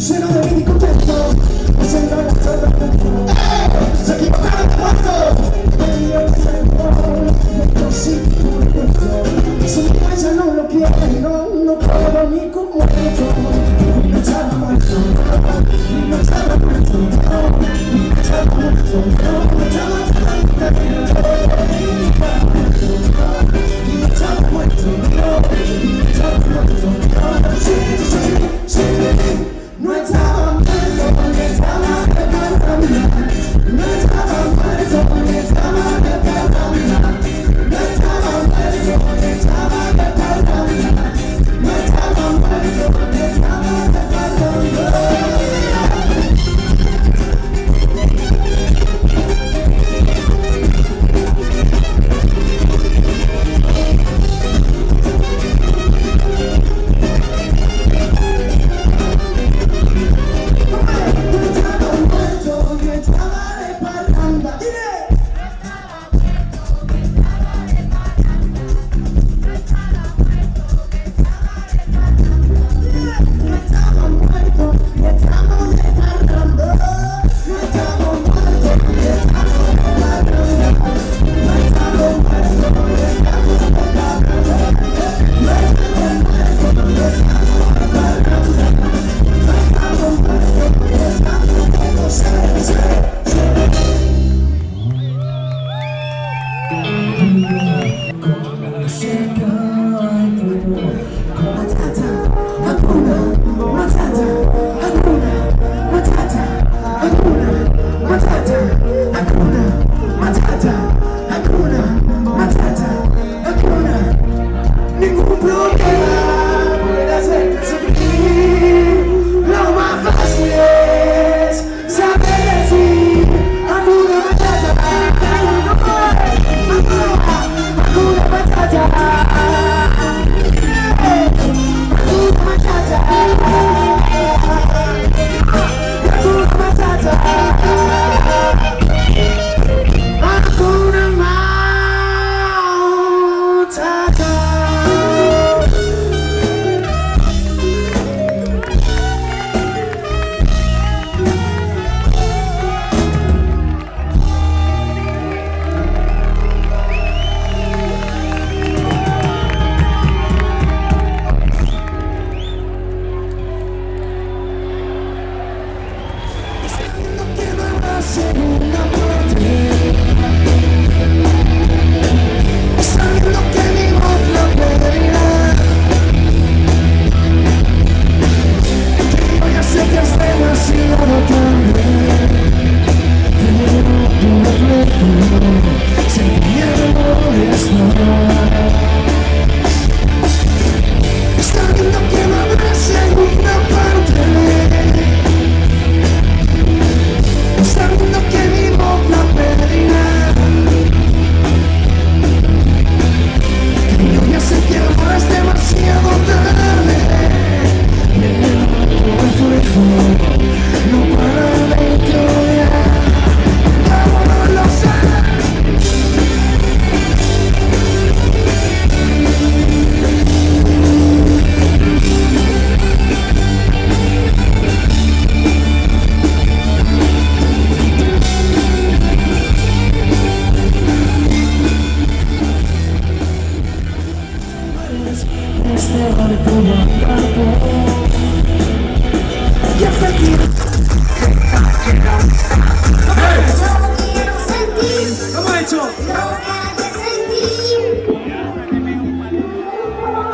Lleno de mini contento, haciendo la se equivocaron de puesto. Si mi ya no lo quiere, no puedo ni con muerto. No estaba muerto, no estaba muerto, no estaba muerto, no estaba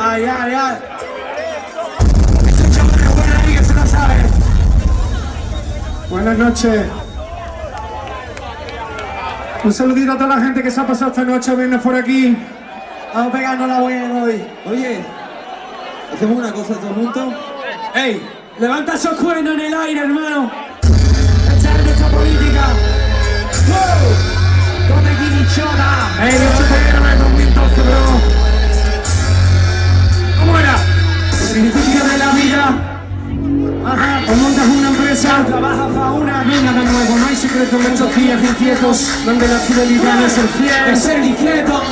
Ay, ay, ay. Ese chaval es buena ahí que se la sabe. Buenas noches. Un saludito a toda la gente que se ha pasado esta noche a vernos por aquí. Vamos a pegarnos la buena hoy. Oye, hacemos una cosa todos juntos. ¡Ey! Levanta esos cuernos en el aire, hermano. Esta es nuestra política. ¡Wow! Come guinichona. Yo supero en el 2012, bro. ¿Cómo era? Significa de la vida. Ajá. O montas una empresa, Trabajas para una. venga de nuevo, no hay secreto en estos días inquietos, donde la fidelidad es el fiel. Es el discreto.